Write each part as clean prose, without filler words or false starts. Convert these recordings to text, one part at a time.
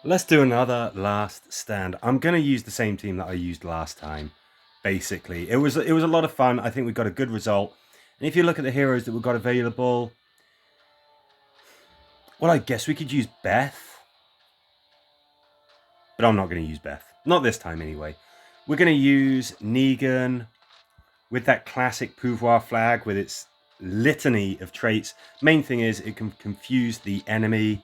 Let's do another last stand. I'm going to use the same team that I used last time. Basically, it was a lot of fun. I think we got a good result. And if you look at the heroes that we got available, well, I guess we could use Beth, but I'm not going to use Beth. Not this time, anyway. We're going to use Negan with that classic pouvoir flag with its litany of traits. Main thing is it can confuse the enemy.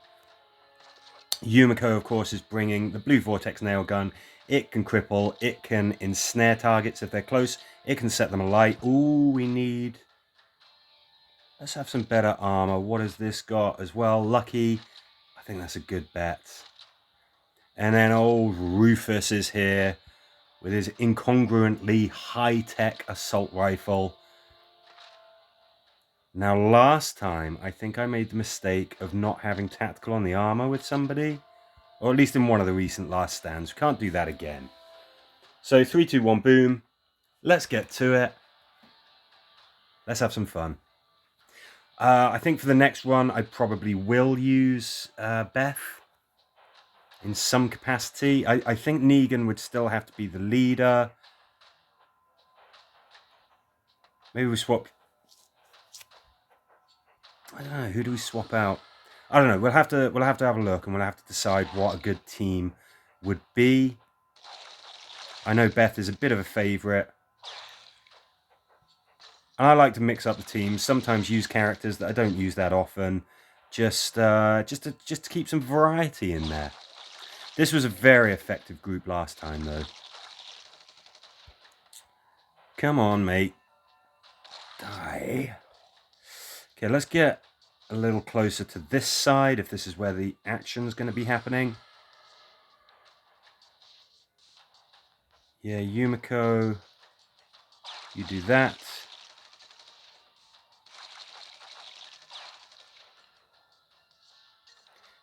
Yumiko, of course, is bringing the blue vortex nail gun. It can cripple. It can ensnare targets if they're close. It can set them alight. Ooh, we need... Let's have some better armor. What has this got as well? Lucky. I think that's a good bet. And then old Rufus is here with his incongruently high-tech assault rifle. Now, last time, I think I made the mistake of not having tactical on the armor with somebody. Or at least in one of the recent last stands. We can't do that again. So 3, 2, 1, boom. Let's get to it. Let's have some fun. I think for the next run, I probably will use Beth in some capacity. I think Negan would still have to be the leader. Maybe we swap... I don't know. Who do we swap out? I don't know. We'll have to have a look, and we'll have to decide what a good team would be. I know Beth is a bit of a favourite. And I like to mix up the teams. Sometimes use characters that I don't use that often, just to keep some variety in there. This was a very effective group last time, though. Come on, mate. Die. Okay, let's get a little closer to this side, if this is where the action's going to be happening. Yeah, Yumiko, you do that.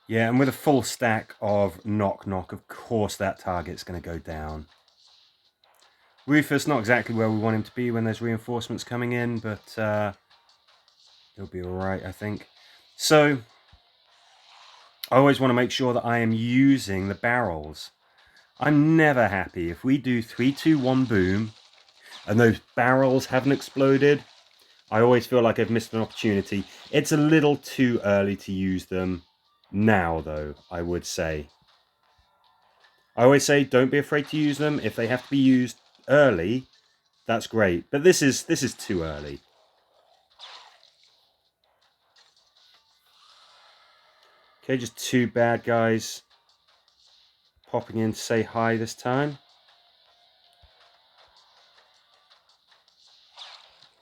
Yeah, and with a full stack of knock-knock, of course that target's going to go down. Rufus, not exactly where we want him to be when there's reinforcements coming in, but he'll be alright, I think. So, I always want to make sure that I am using the barrels. I'm never happy if we do 3, 2, 1, boom, and those barrels haven't exploded. I always feel like I've missed an opportunity. It's a little too early to use them now, though, I would say. I always say don't be afraid to use them. If they have to be used early, that's great. But this is too early. Okay, just 2 bad guys popping in to say hi this time.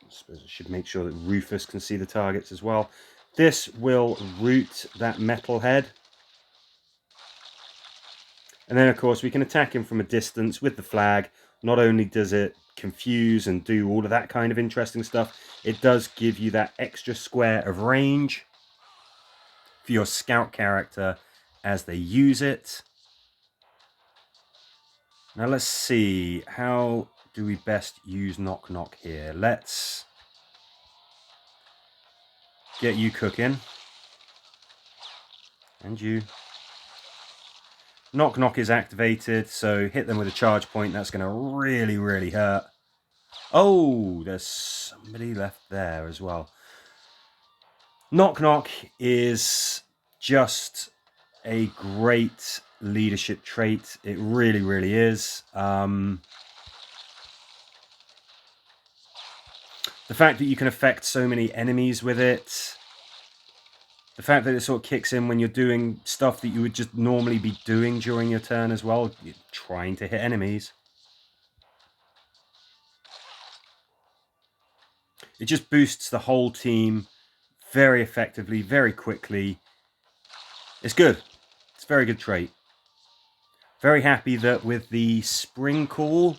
I suppose I should make sure that Rufus can see the targets as well. This will root that metal head. And then, of course, we can attack him from a distance with the flag. Not only does it confuse and do all of that kind of interesting stuff, it does give you that extra square of range for your scout character as they use it. Now let's see, how do we best use Knock Knock here? Let's get you cooking. And you. Knock Knock is activated, so hit them with a charge point. That's going to really, really hurt. Oh, there's somebody left there as well. Knock Knock is just a great leadership trait. It really, really is. The fact that you can affect so many enemies with it. The fact that it sort of kicks in when you're doing stuff that you would just normally be doing during your turn as well. You're trying to hit enemies. It just boosts the whole team very effectively, very quickly. It's good. It's a very good trait. Very happy that with the Spring Call,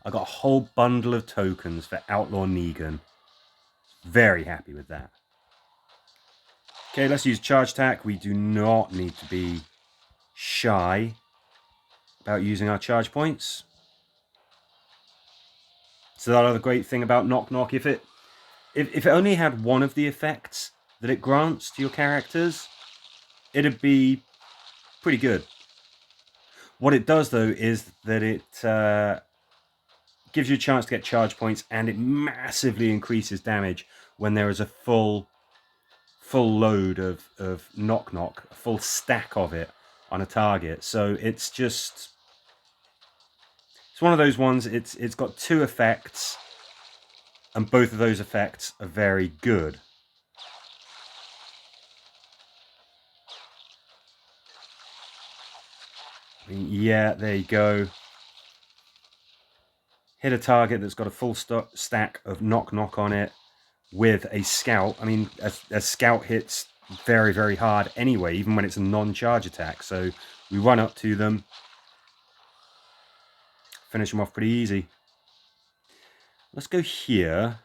I got a whole bundle of tokens for Outlaw Negan. Very happy with that. Okay, let's use Charge Attack. We do not need to be shy about using our charge points. So that other great thing about Knock Knock, if it only had one of the effects that it grants to your characters, it'd be pretty good. What it does, though, is that it gives you a chance to get charge points, and it massively increases damage when there is a full load of knock, a full stack of it on a target. So it's one of those ones. It's got two effects, and both of those effects are very good. Yeah, there you go. Hit a target that's got a full stack of knock on it with a scout. I mean, a scout hits very, very hard anyway, even when it's a non-charge attack. So we run up to them, finish them off pretty easy. Let's go here.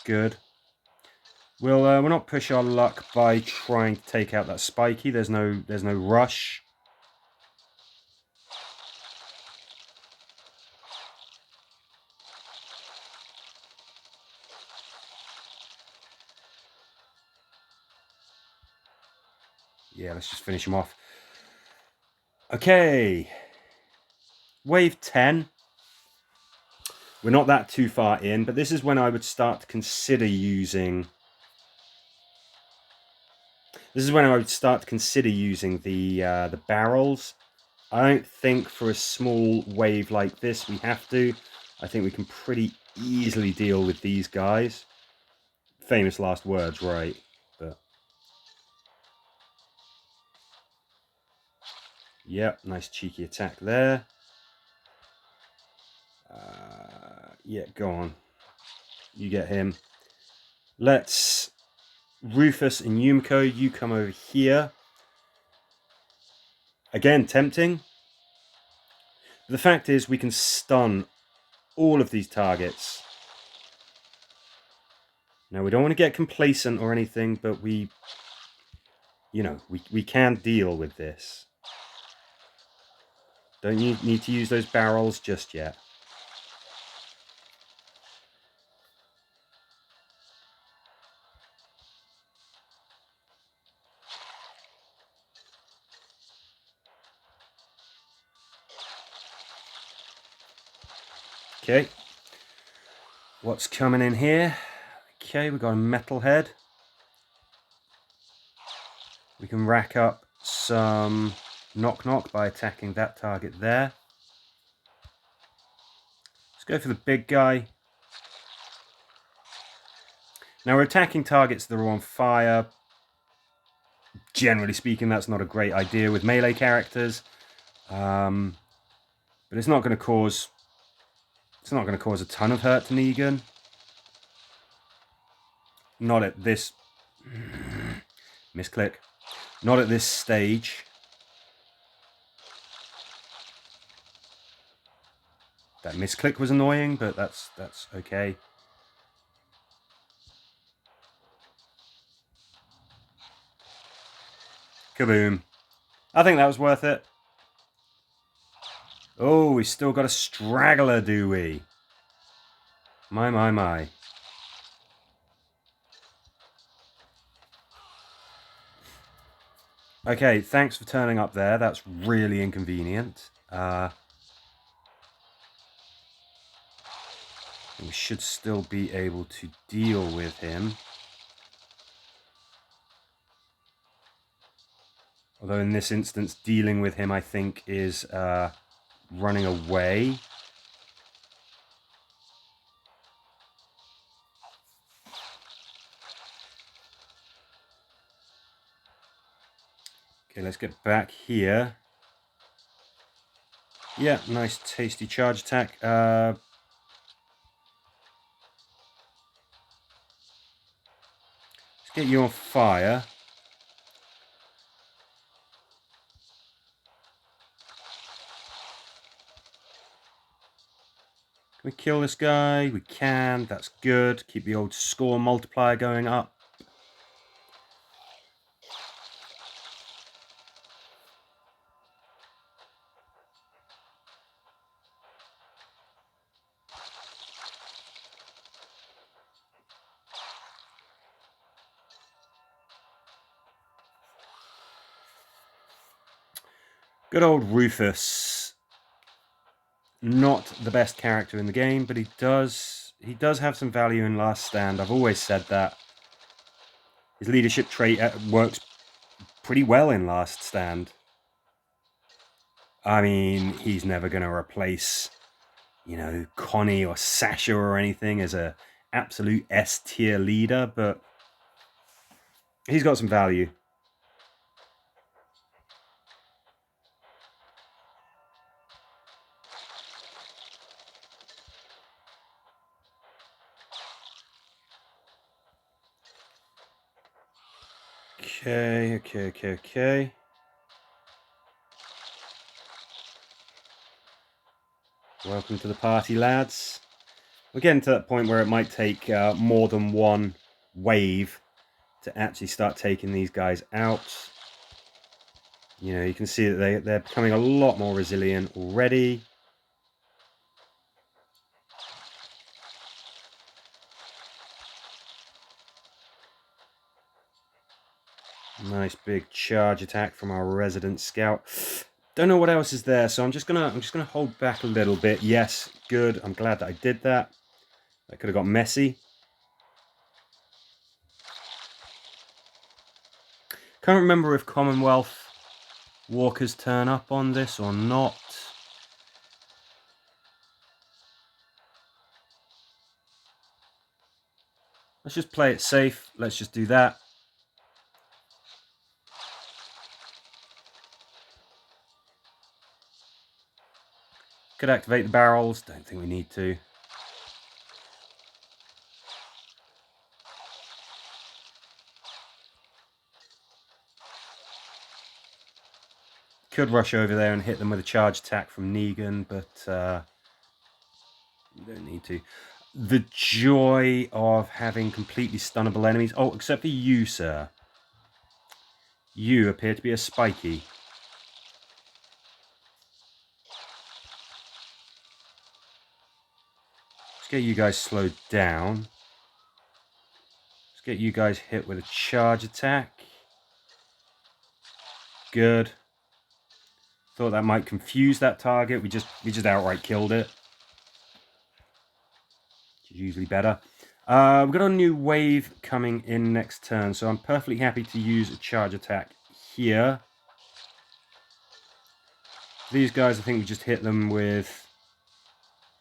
Good. We'll not push our luck by trying to take out that spiky. There's no rush. Yeah, let's just finish him off. Okay. Wave 10. We're not that too far in, but this is when I would start to consider using... This is when I would start to consider using the barrels. I don't think for a small wave like this we have to. I think we can pretty easily deal with these guys. Famous last words, right? But yep, nice cheeky attack there. Yeah, go on. You get him. Let's... Rufus and Yumiko, you come over here. Again, tempting. The fact is, we can stun all of these targets. Now, we don't want to get complacent or anything, but we can deal with this. Don't need to use those barrels just yet. Okay. What's coming in here? Okay, we've got a metal head. We can rack up some knock by attacking that target there. Let's go for the big guy. Now we're attacking targets that are on fire. Generally speaking, that's not a great idea with melee characters. But it's not going to cause... It's not going to cause a ton of hurt to Negan. Not at this... Misclick. Not at this stage. That misclick was annoying, but that's okay. Kaboom. I think that was worth it. Oh, we still got a straggler, do we? My. Okay, thanks for turning up there. That's really inconvenient. We should still be able to deal with him. Although in this instance, dealing with him, I think, is running away. Okay, let's get back here. Yeah, nice tasty charge attack. Let's get you on fire. Can we kill this guy? We can. That's good. Keep the old score multiplier going up. Good old Rufus. Not the best character in the game, but he does have some value in Last Stand. I've always said that. His leadership trait works pretty well in Last Stand. I mean, he's never going to replace, you know, Connie or Sasha or anything as a absolute S-tier leader, but he's got some value. Okay. Welcome to the party, lads. We're getting to that point where it might take more than one wave to actually start taking these guys out. You know, you can see that they're becoming a lot more resilient already. Nice big charge attack from our resident scout. Don't know what else is there, so I'm just gonna hold back a little bit. Yes, good. I'm glad that I did that. That could have got messy. Can't remember if Commonwealth walkers turn up on this or not. Let's just play it safe. Let's just do that. Could activate the barrels. Don't think we need to. Could rush over there and hit them with a charge attack from Negan, but you don't need to. The joy of having completely stunnable enemies. Oh, except for you, sir. You appear to be a spiky. Let's get you guys slowed down. Let's get you guys hit with a charge attack. Good. Thought that might confuse that target. We just outright killed it. Which is usually better. We've got a new wave coming in next turn, so I'm perfectly happy to use a charge attack here. These guys, I think we just hit them with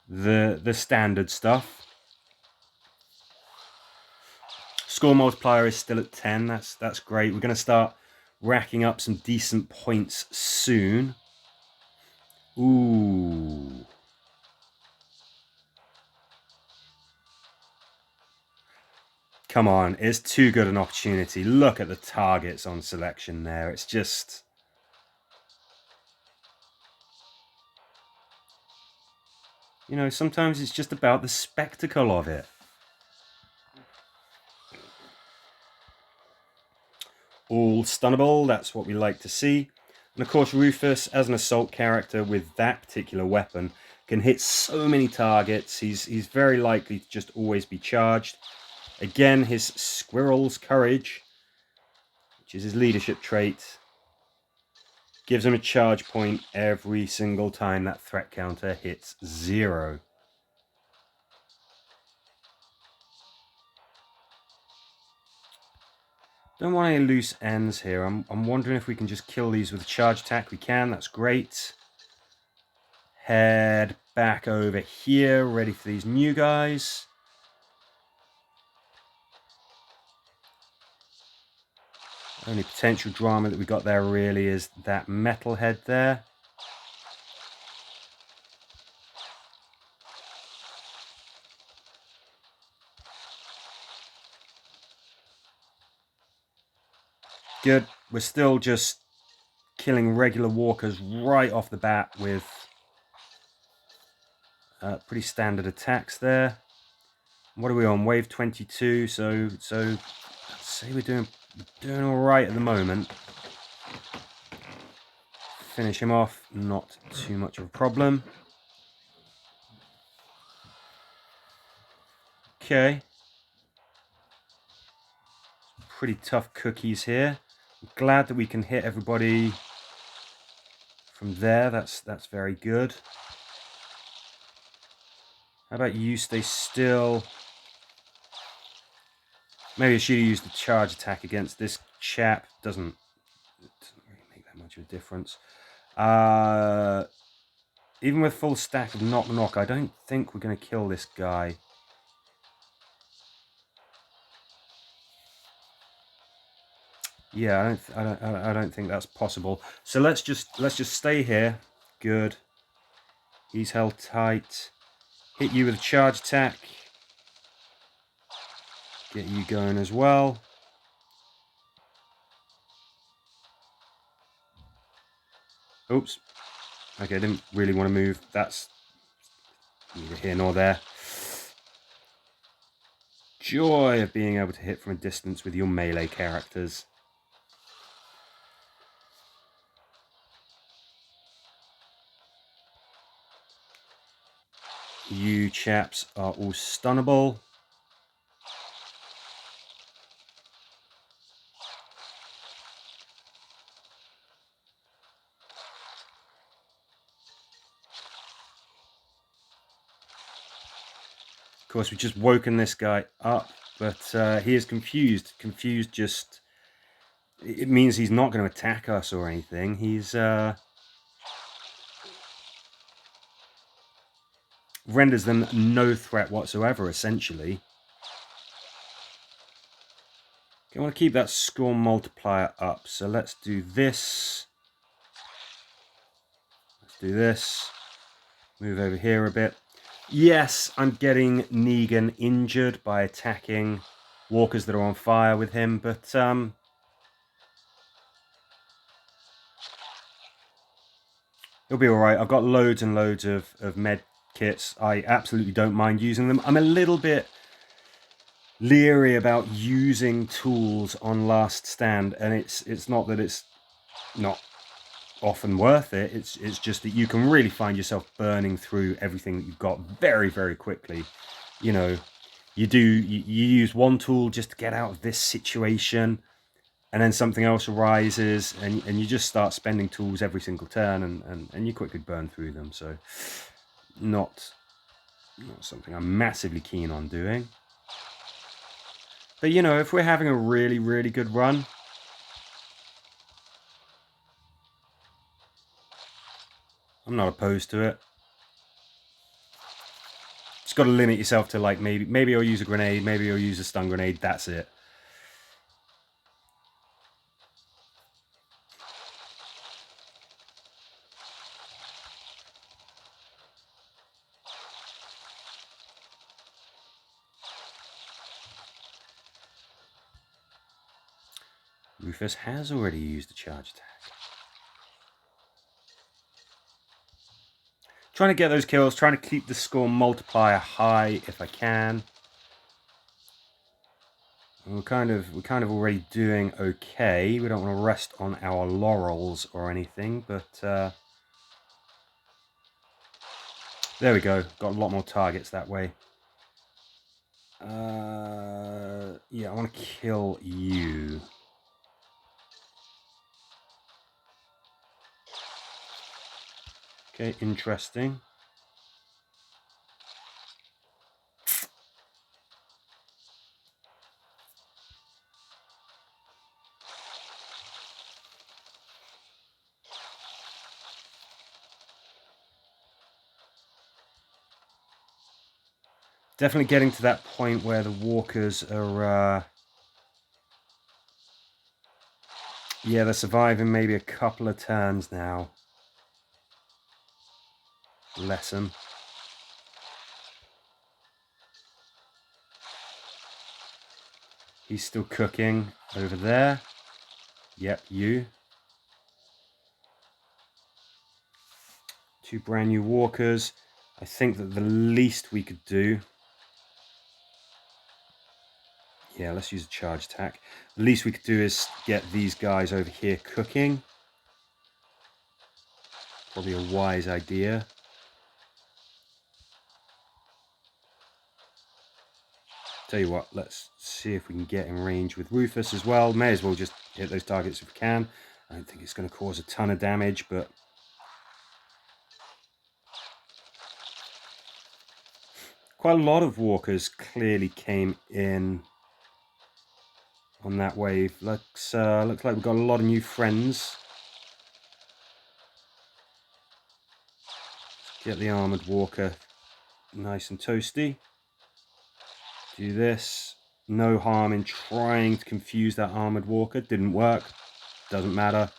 the standard stuff. Score multiplier is still at 10. That's great. We're going to start racking up some decent points soon. Ooh. Come on, it's too good an opportunity. Look at the targets on selection there. It's just... You know, sometimes it's just about the spectacle of it. All stunnable, that's what we like to see. And of course, Rufus, as an assault character with that particular weapon, can hit so many targets. He's very likely to just always be charged. Again, his Squirrel's Courage, which is his leadership trait, gives him a charge point every single time that threat counter hits 0. Don't want any loose ends here. I'm wondering if we can just kill these with a charge attack. We can, that's great. Head back over here, ready for these new guys. Only potential drama that we got there really is that metal head there. Good. We're still just killing regular walkers right off the bat with pretty standard attacks there. What are we on? Wave 22. So I'd say we're doing all right at the moment. Finish him off. Not too much of a problem. Okay. Pretty tough cookies here. I'm glad that we can hit everybody from there. That's very good. How about you stay still? Maybe I should have used the charge attack against this chap. Doesn't really make that much of a difference. Even with full stack of knock knock, I don't think we're going to kill this guy. Yeah, I don't think that's possible. So let's just stay here. Good. He's held tight. Hit you with a charge attack. Get you going as well. Oops. Okay, I didn't really want to move. That's neither here nor there. Joy of being able to hit from a distance with your melee characters. You chaps are all stunnable. Of course, we've just woken this guy up, but he is confused. Confused just... It means he's not going to attack us or anything. He's... renders them no threat whatsoever, essentially. Okay, I want to keep that score multiplier up, so let's do this. Let's do this. Move over here a bit. Yes, I'm getting Negan injured by attacking walkers that are on fire with him, but he'll be alright. I've got loads and loads of med kits. I absolutely don't mind using them. I'm a little bit leery about using tools on Last Stand, and it's not that it's not often worth it. It's just that you can really find yourself burning through everything that you've got very, very quickly. You know, you use one tool just to get out of this situation, and then something else arises, and you just start spending tools every single turn, and you quickly burn through them. So not something I'm massively keen on doing. But you know, if we're having a really, really good run, I'm not opposed to it. Just got to limit yourself to, like, maybe I'll use a grenade, maybe I'll use a stun grenade, that's it. Rufus has already used the charge attack. Trying to get those kills, trying to keep the score multiplier high if I can. We're kind of already doing okay. We don't want to rest on our laurels or anything, but there we go. Got a lot more targets that way. Yeah, I want to kill you. Okay, interesting. Definitely getting to that point where the walkers are... yeah, they're surviving maybe a couple of turns now. Bless them. He's still cooking over there. Yep, you. 2 brand new walkers. I think that the least we could do... yeah, let's use a charge attack. The least we could do is get these guys over here cooking. Probably a wise idea. Tell you what, let's see if we can get in range with Rufus as well. May as well just hit those targets if we can. I don't think it's going to cause a ton of damage, but Quite a lot of walkers clearly came in on that wave. Looks like we've got a lot of new friends. Let's get the armored walker nice and toasty. Do this. No harm in trying to confuse that armored walker. Didn't work. Doesn't matter.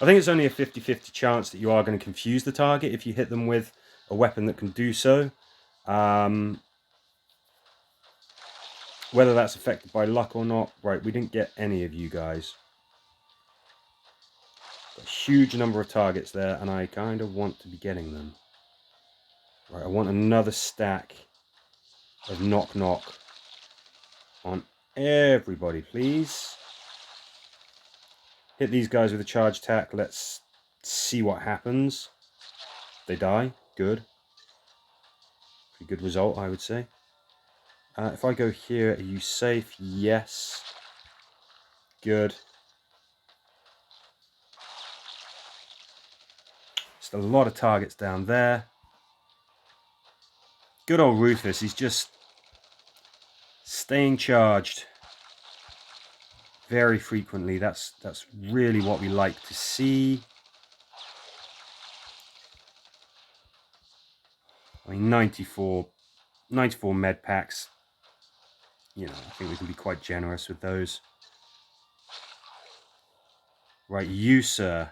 I think it's only a 50-50 chance that you are going to confuse the target if you hit them with a weapon that can do so. Whether that's affected by luck or not. Right, we didn't get any of you guys. Got a huge number of targets there, and I kind of want to be getting them. Right, I want another stack of knock-knock on everybody, please. Hit these guys with a charge attack. Let's see what happens. They die. Good. Pretty good result, I would say. If I go here, are you safe? Yes. Good. Just a lot of targets down there. Good old Rufus. He's just staying charged very frequently. That's really what we like to see. I mean, 94 med packs. You know, I think we can be quite generous with those. Right, you, sir.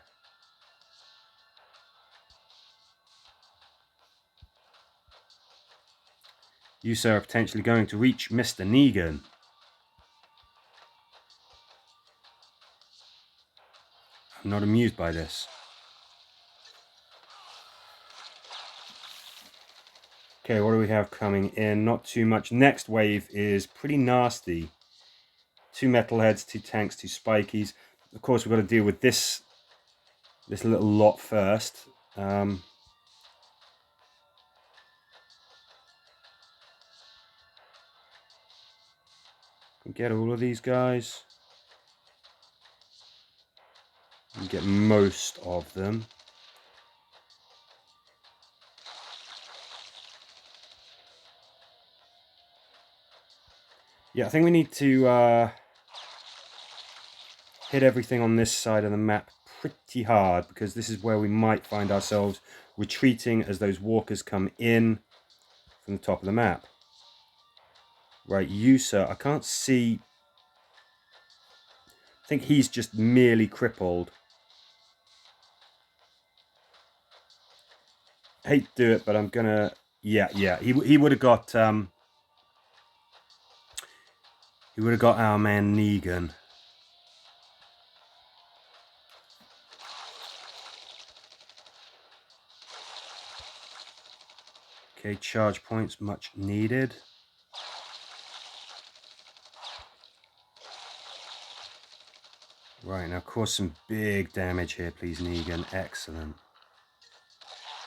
You, sir, are potentially going to reach Mr. Negan. I'm not amused by this. Okay, what do we have coming in? Not too much. Next wave is pretty nasty. 2 metalheads, 2 tanks, 2 spikies. Of course, we've got to deal with this little lot first. Get all of these guys. And get most of them. Yeah, I think we need to hit everything on this side of the map pretty hard, because this is where we might find ourselves retreating as those walkers come in from the top of the map. Right, you, sir, I can't see. I think he's just merely crippled. I hate to do it, but I'm gonna. Yeah. He would have got. He would have got our man Negan. Okay, charge points much needed. Right, now cause some big damage here, please, Negan. Excellent.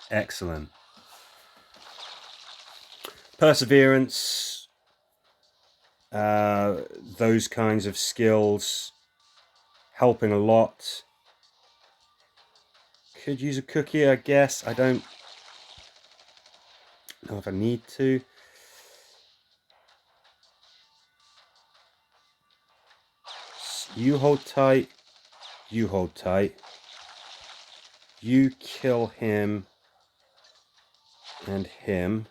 Excellent. Perseverance. Those kinds of skills. Helping a lot. Could use a cookie, I guess. I don't know if I need to. You hold tight. You hold tight. You kill him and him.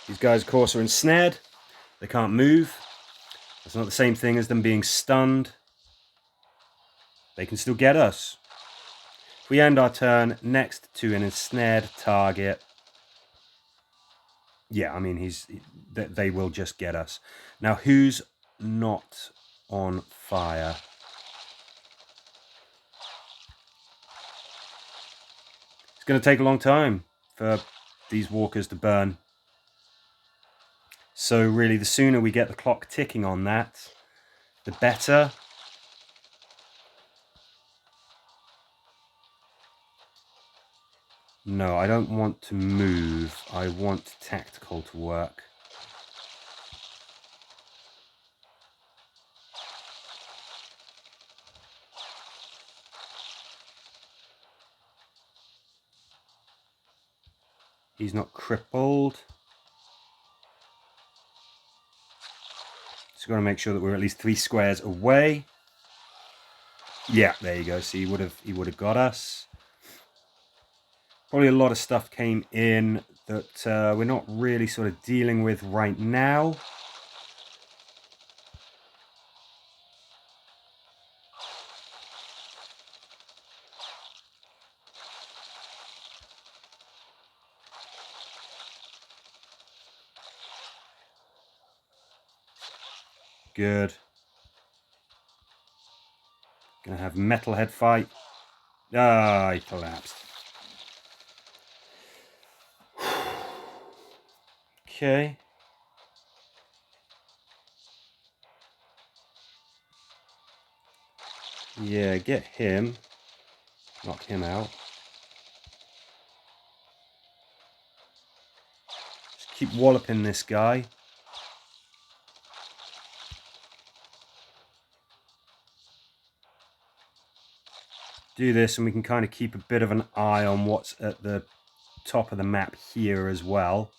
These guys, of course, are ensnared. They can't move. It's not the same thing as them being stunned. They can still get us. If we end our turn next to an ensnared target, yeah, I mean, they will just get us. Now, who's not on fire? It's going to take a long time for these walkers to burn. So really, the sooner we get the clock ticking on that, the better. No, I don't want to move. I want tactical to work. He's not crippled. So we've got to make sure that we're at least 3 squares away. Yeah, there you go. So he would have got us. Probably a lot of stuff came in that we're not really sort of dealing with right now. Good. Gonna have metalhead fight. Ah, he collapsed. Okay. Yeah, get him. Knock him out. Just keep walloping this guy. Do this and we can kind of keep a bit of an eye on what's at the top of the map here as well.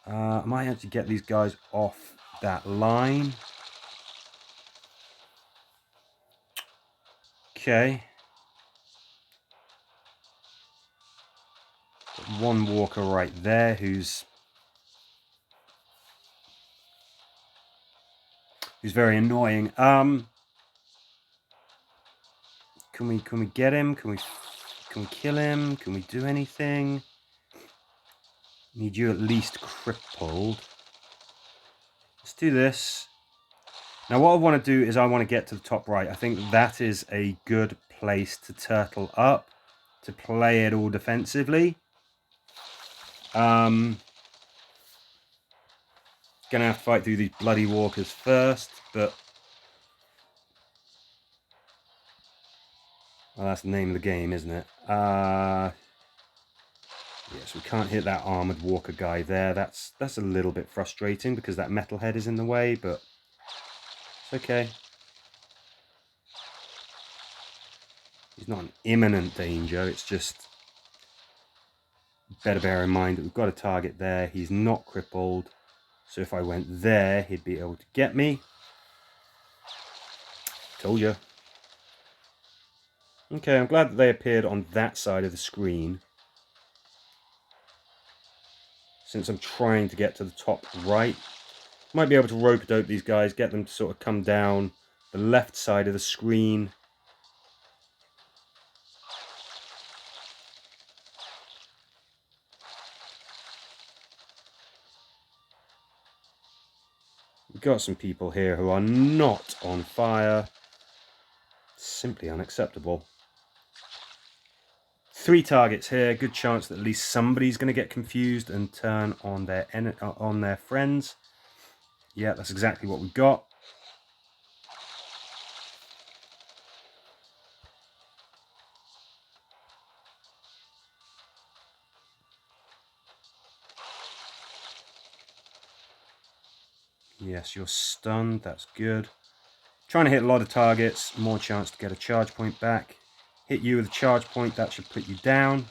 I might have to get these guys off that line. Okay. Got one walker right there who's very annoying. Can we get him? Can we kill him? Can we do anything? Need you at least crippled. Let's do this. Now what I want to do is I want to get to the top right. I think that is a good place to turtle up, to play it all defensively. Gonna have to fight through these bloody walkers first, but well, that's the name of the game, isn't it? Yes, we can't hit that armored walker guy there. That's a little bit frustrating because that metalhead is in the way, but it's okay. He's not an imminent danger. It's just better bear in mind that we've got a target there. He's not crippled, so if I went there, he'd be able to get me. Told you. Okay, I'm glad that they appeared on that side of the screen, since I'm trying to get to the top right. Might be able to rope-a-dope these guys, get them to sort of come down the left side of the screen. We've got some people here who are not on fire. Simply unacceptable. 3 targets here. Good chance that at least somebody's going to get confused and turn on their friends. Yeah, that's exactly what we got. Yes, you're stunned. That's good. Trying to hit a lot of targets. More chance to get a charge point back. Hit you with a charge point. That should put you down.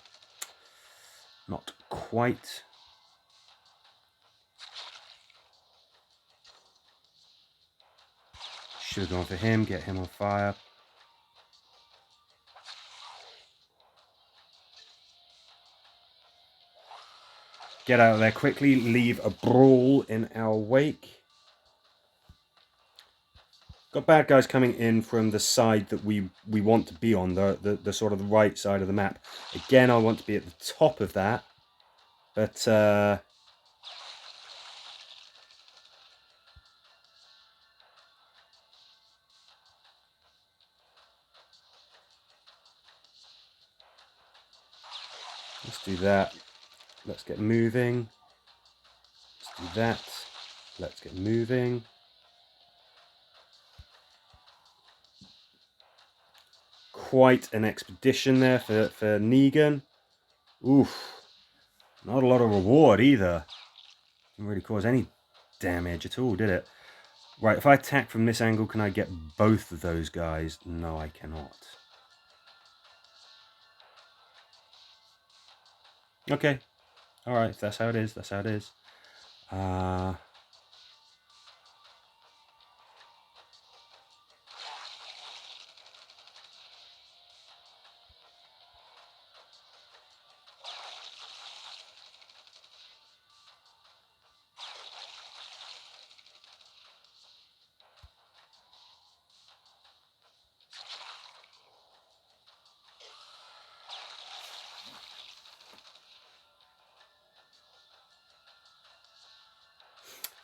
Not quite. Should have gone for him. Get him on fire. Get out of there quickly. Leave a brawl in our wake. Got bad guys coming in from the side that we want to be on, the sort of the right side of the map. Again, I want to be at the top of that, but let's do that. Let's get moving. Let's do that. Let's get moving. Quite an expedition there for Negan. Oof. Not a lot of reward either. Didn't really cause any damage at all, did it? Right, if I attack from this angle, can I get both of those guys? No, I cannot. Okay. Alright, if that's how it is, that's how it is.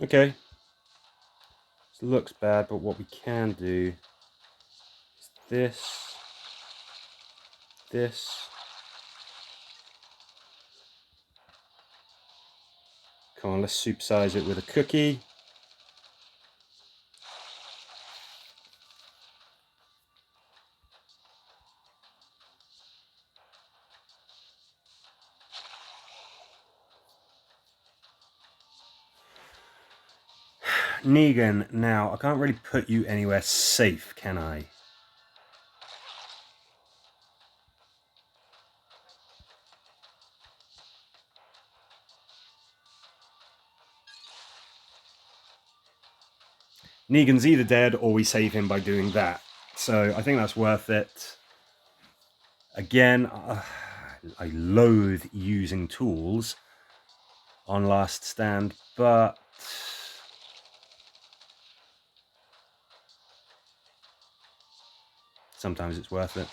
Okay. This looks bad, but what we can do is this. Come on, let's supersize it with a cookie. Negan, now, I can't really put you anywhere safe, can I? Negan's either dead or we save him by doing that. So I think that's worth it. Again, I loathe using tools on Last Stand, but sometimes it's worth it.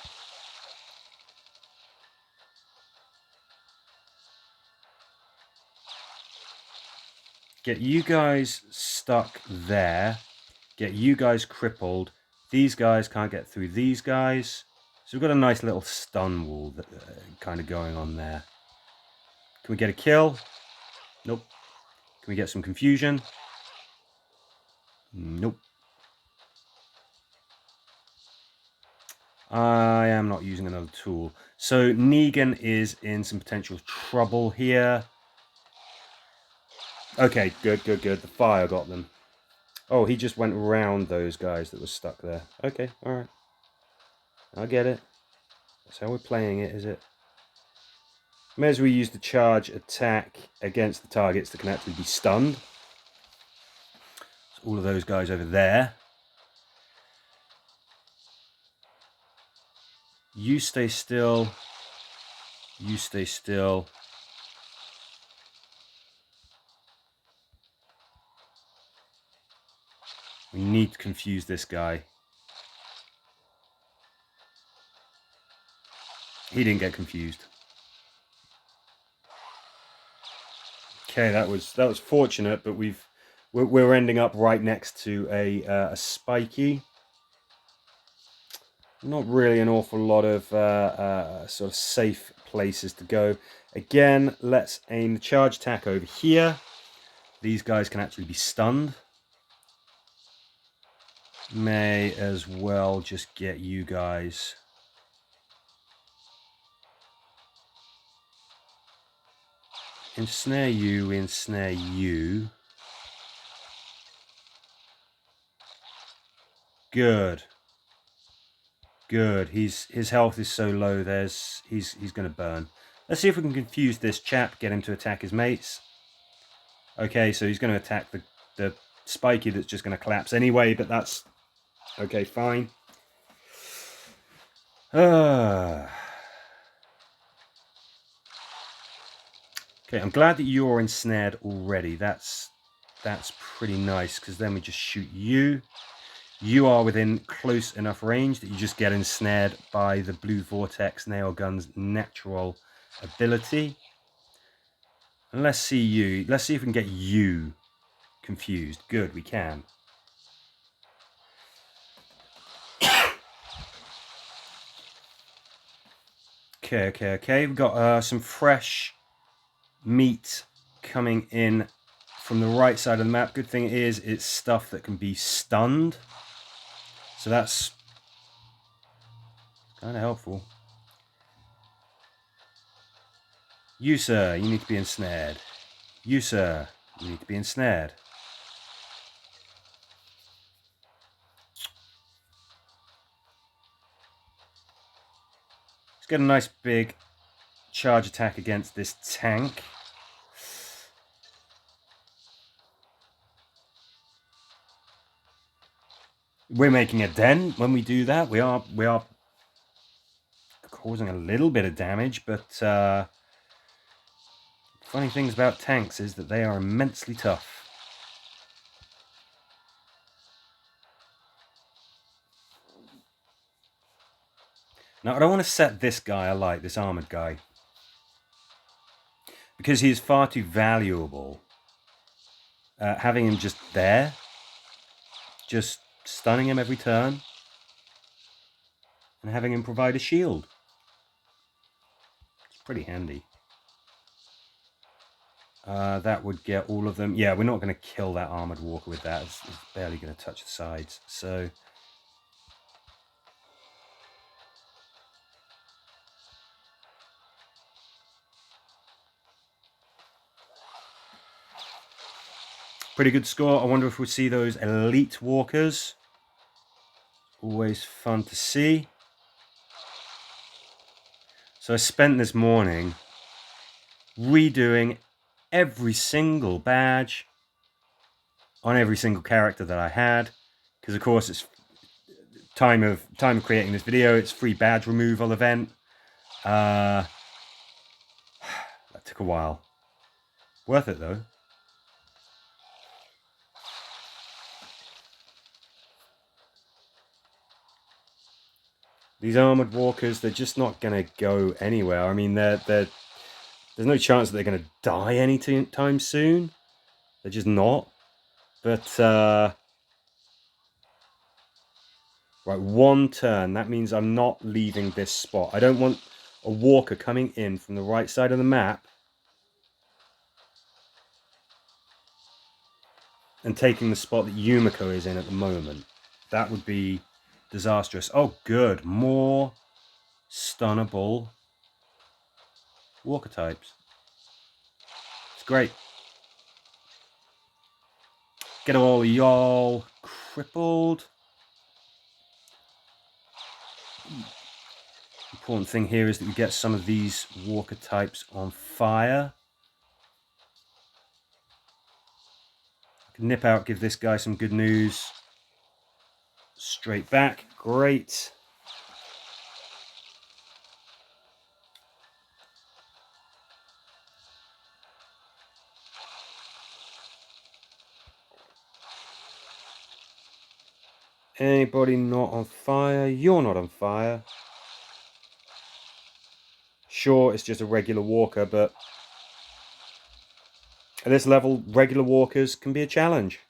Get you guys stuck there. Get you guys crippled. These guys can't get through these guys. So we've got a nice little stun wall that, kind of going on there. Can we get a kill? Nope. Can we get some confusion? Nope. I am not using another tool. So Negan is in some potential trouble here. Okay, good. The fire got them. Oh, he just went around those guys that were stuck there. Okay, alright. I get it. That's how we're playing it, is it? May as well use the charge attack against the targets that can actually be stunned. So all of those guys over there. You stay still. You stay still. We need to confuse this guy. He didn't get confused. Okay, that was fortunate, but we're ending up right next to a spiky. Not really an awful lot of sort of safe places to go. Again, let's aim the charge attack over here. These guys can actually be stunned. May as well just get you guys. Ensnare you, ensnare you. Good. Good. His health is so low. He's going to burn. Let's see if we can confuse this chap. Get him to attack his mates. Okay, so he's going to attack the spiky that's just going to collapse anyway. But that's okay. Fine. Okay, I'm glad that you're ensnared already. That's pretty nice, because then we just shoot you. You are within close enough range that you just get ensnared by the blue vortex nail gun's natural ability. And let's see you. Let's see if we can get you confused. Good, we can. Okay. We've got some fresh meat coming in from the right side of the map. Good thing is it's stuff that can be stunned. So that's kind of helpful. You, sir, you need to be ensnared. You, sir, you need to be ensnared. Let's get a nice big charge attack against this tank. We're making a dent when we do that. We are causing a little bit of damage, but funny things about tanks is that they are immensely tough. Now, I don't want to set this guy alight, this armored guy, because he is far too valuable. Having him just there, just stunning him every turn, and having him provide a shield. It's pretty handy. That would get all of them. Yeah, we're not going to kill that armored walker with that. It's barely going to touch the sides. So pretty good score. I wonder if we'll see those elite walkers. Always fun to see. So I spent this morning redoing every single badge on every single character that I had, because of course it's time of creating this video. It's free badge removal event. That took a while. Worth it though. These armored walkers, they're just not going to go anywhere. I mean, there's no chance that they're going to die anytime soon. They're just not. But right, one turn. That means I'm not leaving this spot. I don't want a walker coming in from the right side of the map and taking the spot that Yumiko is in at the moment. That would be disastrous. Oh, good. More stunnable walker types. It's great. Get all y'all crippled. Important thing here is that we get some of these walker types on fire. I can nip out, give this guy some good news. Straight back. Great. Anybody not on fire? You're not on fire. Sure, it's just a regular walker, but at this level, regular walkers can be a challenge.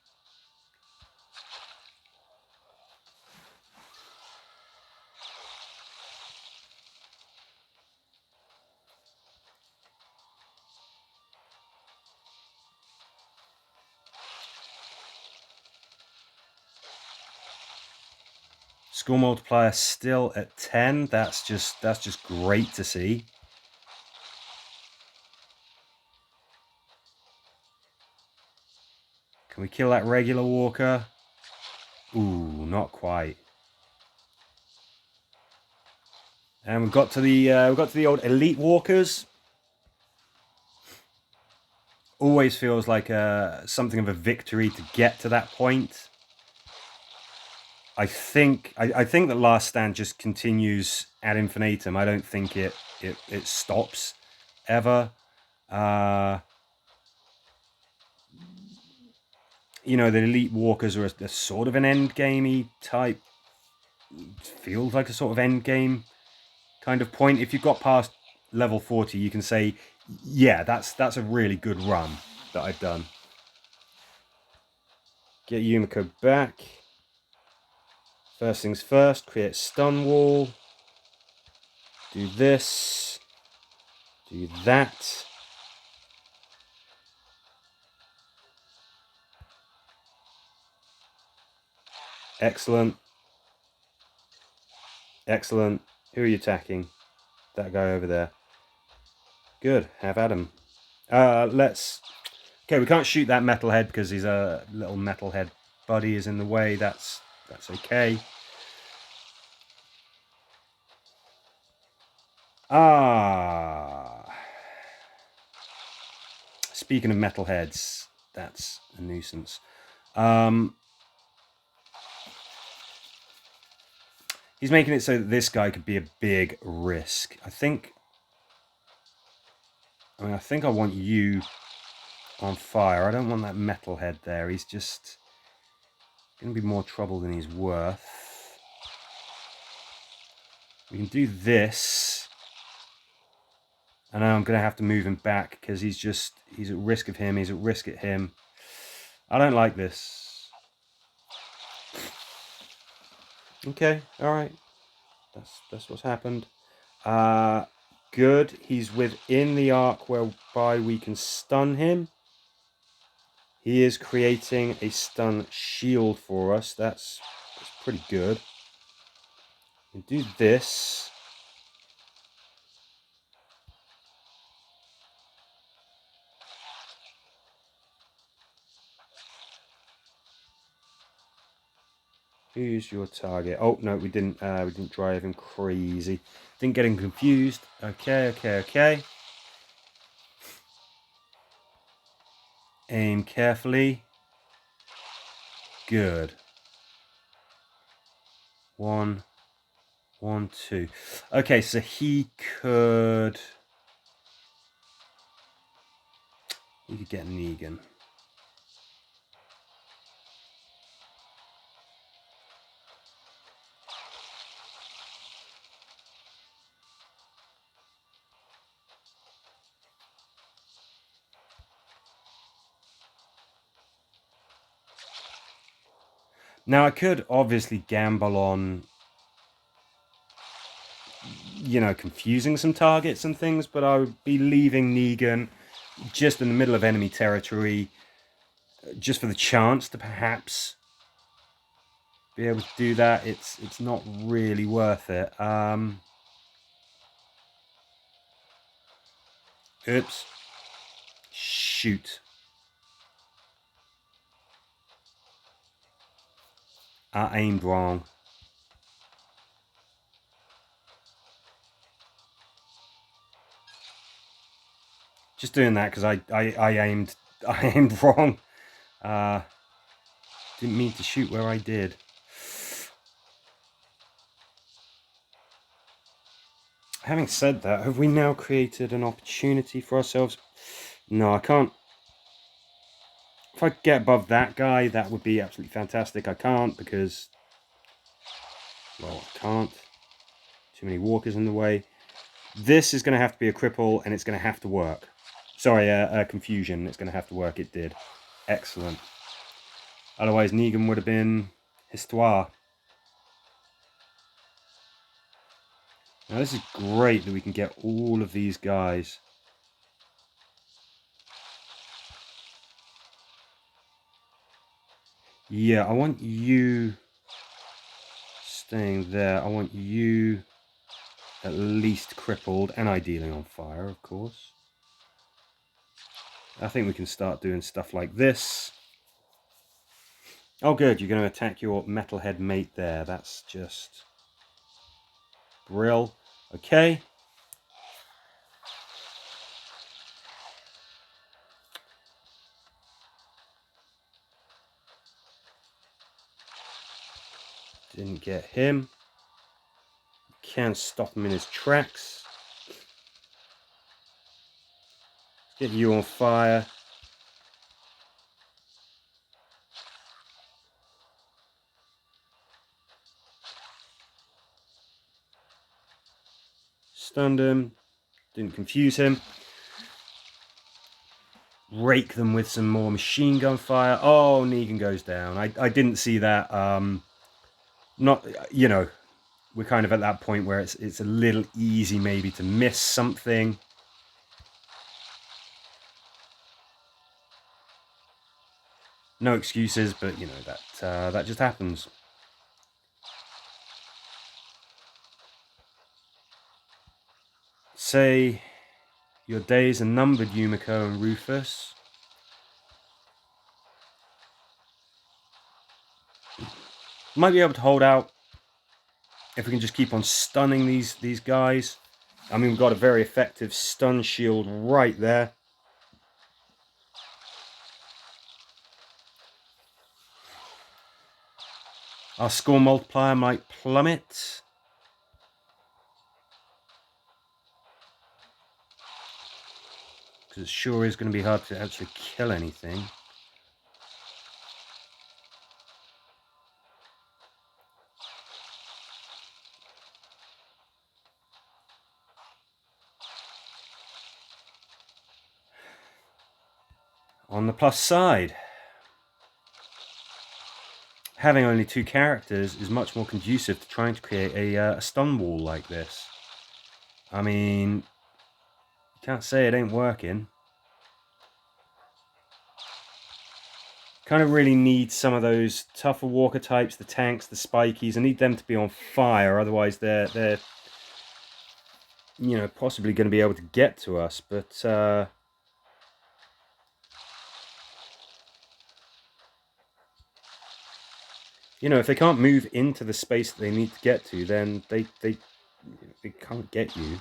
Score multiplier still at 10. That's just great to see. Can we kill that regular walker? Ooh, not quite. And we've got to the old elite walkers. Always feels like something of a victory to get to that point. I think that Last Stand just continues ad infinitum. I don't think it stops ever. You know, the elite walkers are a sort of an end gamey type. Feels like a sort of end game kind of point. If you've got past level 40, you can say, yeah, that's a really good run that I've done. Get Yumiko back. First things first, create stun wall. Do this. Do that. Excellent. Excellent. Who are you attacking? That guy over there. Good. Have at him. Let's... Okay, we can't shoot that metalhead because his little metalhead buddy is in the way. That's okay. Speaking of metalheads, that's a nuisance. He's making it so that this guy could be a big risk. I think I want you on fire. I don't want that metalhead there. He's just going to be more trouble than he's worth. We can do this. And now I'm going to have to move him back because he's at risk of him. He's at risk at him. I don't like this. Okay, all right. That's what's happened. Good. He's within the arc whereby we can stun him. He is creating a stun shield for us. That's pretty good. We can do this. Who's your target? Oh no, we didn't drive him crazy. Didn't get him confused. Okay. Aim carefully. Good. 1, 1, 2. Okay, so he could get Negan. Now I could obviously gamble on, confusing some targets and things, but I would be leaving Negan just in the middle of enemy territory, just for the chance to perhaps be able to do that. It's not really worth it. Oops. Shoot. I aimed wrong. Just doing that because I aimed wrong. Didn't mean to shoot where I did. Having said that, have we now created an opportunity for ourselves? No, I can't. If I get above that guy, that would be absolutely fantastic. I can't because, well, I can't. Too many walkers in the way. This is going to have to be a cripple, and it's going to have to work. Sorry, confusion. It's going to have to work. It did. Excellent. Otherwise, Negan would have been histoire. Now, this is great that we can get all of these guys. Yeah, I want you staying there. I want you at least crippled, and ideally on fire, of course. I think we can start doing stuff like this. Oh good, you're going to attack your metalhead mate there. That's just brill. Okay. Didn't get him. Can't stop him in his tracks. Get you on fire. Stunned him. Didn't confuse him. Rake them with some more machine gun fire. Oh, Negan goes down. I didn't see that. Not, we're kind of at that point where it's a little easy maybe to miss something. No excuses, but that just happens. Say your days are numbered, Yumiko and Rufus. Might be able to hold out if we can just keep on stunning these guys. I mean, we've got a very effective stun shield right there. Our score multiplier might plummet. because it sure is going to be hard to actually kill anything. On the plus side, having only 2 characters is much more conducive to trying to create a stun wall like this. I mean, you can't say it ain't working. Kind of really need some of those tougher walker types, the tanks, the spikies. I need them to be on fire, otherwise they're you know, possibly going to be able to get to us. But you know, if they can't move into the space that they need to get to, then they can't get you.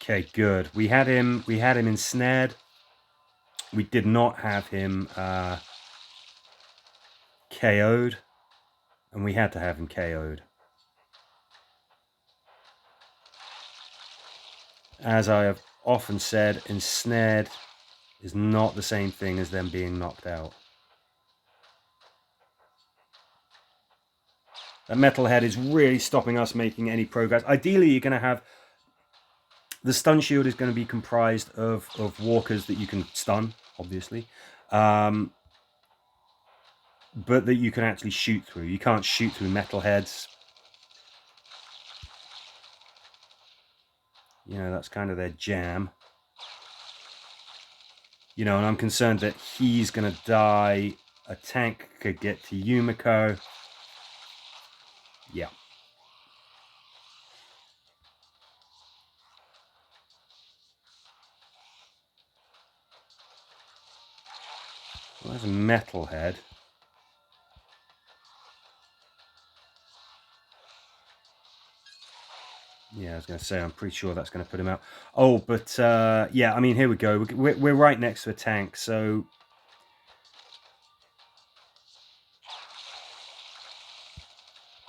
Okay, good. We had him ensnared. We did not have him KO'd, and we had to have him KO'd. As I have often said, ensnared is not the same thing as them being knocked out. That metal head is really stopping us making any progress. Ideally, you're going to have... The stun shield is going to be comprised of walkers that you can stun, obviously. But that you can actually shoot through. You can't shoot through metal heads. You know, that's kind of their jam. You know, and I'm concerned that he's going to die. A tank could get to Yumiko. Yeah. Well, there's a metal head. Yeah, I was going to say, I'm pretty sure that's going to put him out. Oh, but yeah, I mean, here we go. We're right next to a tank, so...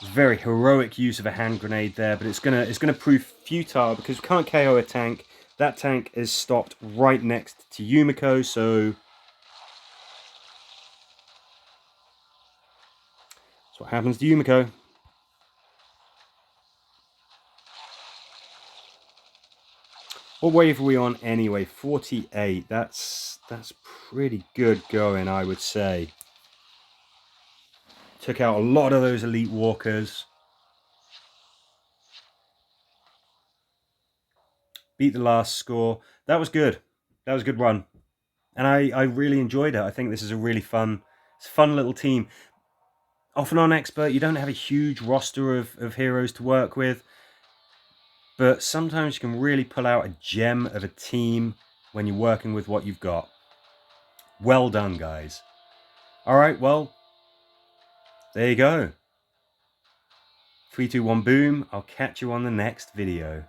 It's very heroic use of a hand grenade there, but it's gonna prove futile because we can't KO a tank. That tank is stopped right next to Yumiko, so... That's what happens to Yumiko. What wave are we on anyway? 48. That's pretty good going, I would say. Took out a lot of those elite walkers. Beat the last score. That was good. That was a good run. And I really enjoyed it. I think this is a really fun little team. Often on Expert, you don't have a huge roster of heroes to work with. But sometimes you can really pull out a gem of a team when you're working with what you've got. Well done, guys. Alright, well, there you go. 3, 2, 1, boom. I'll catch you on the next video.